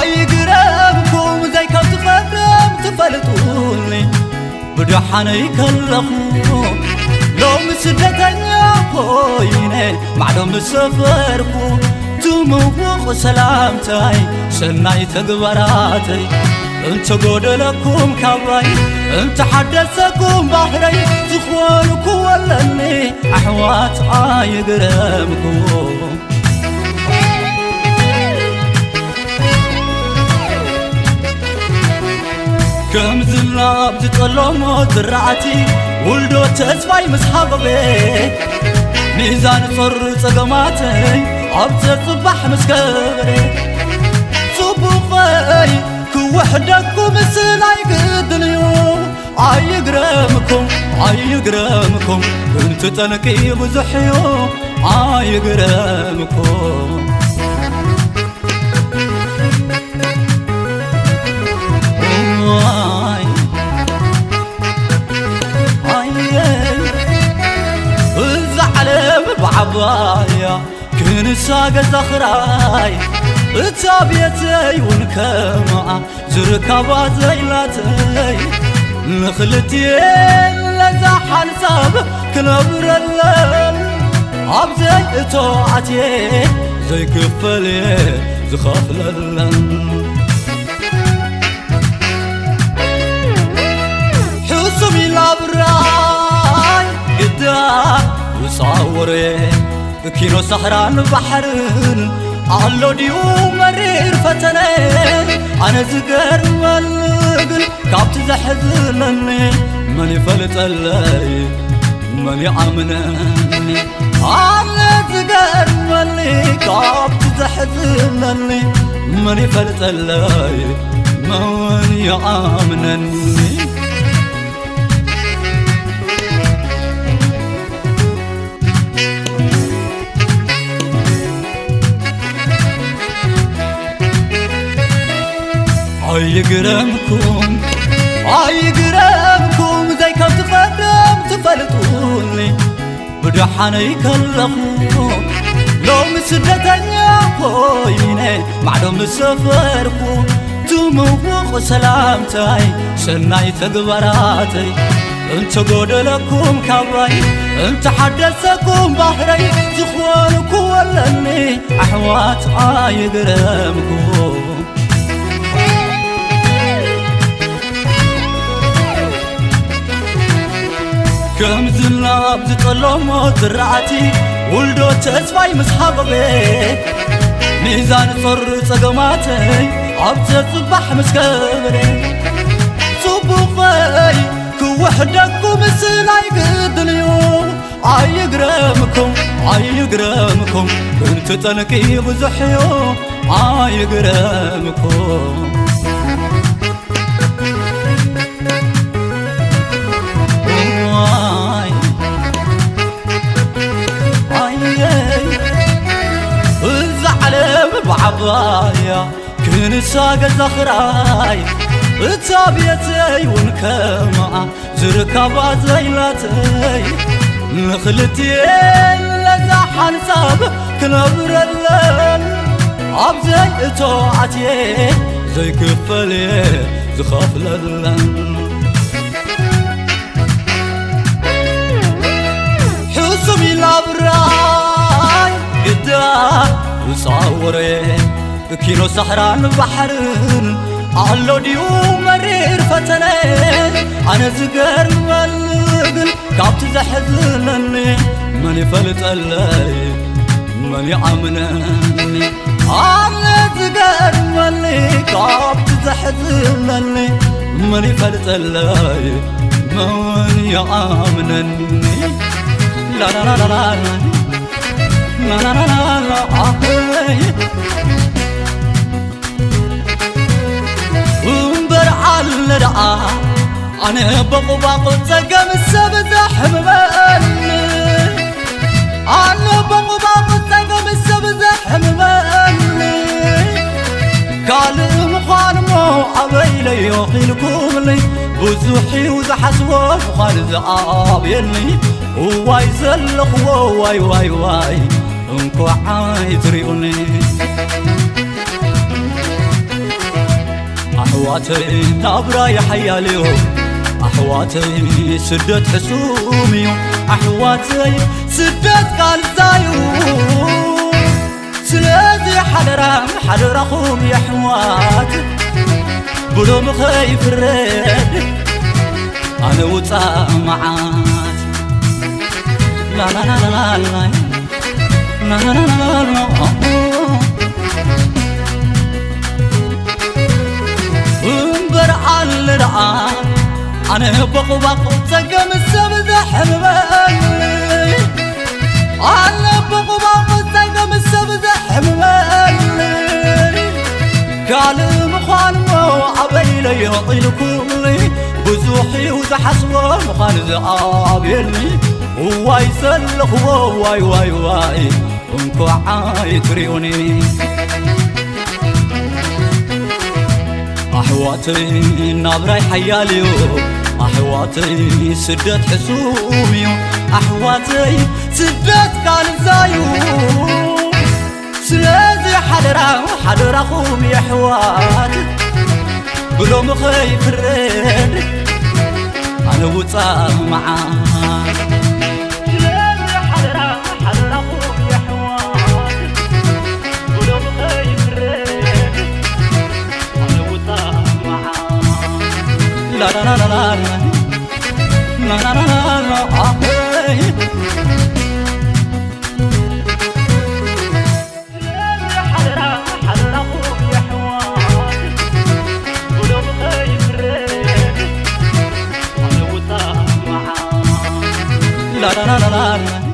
أيقرمكم زي كم تقدم تفلتوني بدحاني كلخو لو مسدتني خويني معدوم السفركو تموق سلامتاي سناي تقبراتي انت قودلكم كبراي انت حدثكم بحري تخوانكو ولني أحوات أيقرمكم كم زلاب تطلمو زرعتي ولدو تسفاي مسحببي ميزان صر صقماتي عبت صبح مسكبري صبوخي كوحدكم سلاي قدنيو أيقرمكم كنت تنكي بزحيو أيقرمكم بعبايا كن ساق زخراي اتابيتي ونكمع زركبات زيلاتي نخلتي لزا حنساب كنبر الليل عبزي اتوعتي زي كفلي زخاف للن حسمي لابراي قدام وصوري كينو سهران بحرن علو ديو مرير فتني أنا زقر ملقل كابت زحزنني ماني فلت اللي ماني عمنني أنا زقر ملي كابت زحزنني ماني فلت اللي ماني عمنني أيقرمكم زي كم تقدم تفلتوني بدحاني كلخو لو مسدتني خويني معدوم السفركو تموق سلامتاي سناي تقبراتي انت قودلكم كبراي انت حدثكم بحري تخوانكو ولني أحوات أيقرمكم كم زلاب تطلمو زرعتي ولدو تسفاي مسحببي ميزان صر صقماتي عبت صبح مسكبري صبوخي كوحدكم سلاي قدنيو أيقرمكم كنت تنكي بزحيو أيقرمكم بعبايا كن ساق زخراي اتابيتي ونكمع زركبات زيلاتي نخلتي لزا حنساب كنبر الليل عبزي اتوعتي زي كفلي زخاف للن حسمي لابراي قدام وصوري كينو سهران بحرن علو ديو مرير فتني أنا زقر ملقل كابت زحزنني ماني فلت اللي ماني عمنني أنا زقر ملي كابت زحزنني ماني فلت اللي ماني عمنني لا لا لا لا لا لا لا لا على رأى أنا بقباق تقم السبزح مباني أنا بقباق تقم السبزح مباني قال مخانمو عبيلي يوخيلكم لي وزوحي وزحسوه وخان زعابيني وواي زلق وواي واي واي انكو عايز ريوني أحواتي نابرا يحياليو أحواتي سدت حسوميو أحواتي سدت قالزايو سلازي حدرخوم يا حوات بلو مخيف الرد أنا وطامعات لا لا لا لا لا لا لا لا لا انبرع الرعا أنا بقو تقم السبز حمالي أنا بقو تقم السبز حمالي قال مخان مو عبيلي يطيلكم بزوحي وزحسوه مخان زعابيلي واي سلخ واي واي واي انكو عاي تريوني أحواتي نابراي حياليو أحواتي سدت حسوميو أحواتي سدت قالزايو سلازي حدرخوم يا حوات بلو مخيف الرد أنا وطامعات سلازي حدرخوم يا حوات بلو مخيف الرد أنا وطامعات لا لا لا لا لا لا لا لا لا لا لا لا لا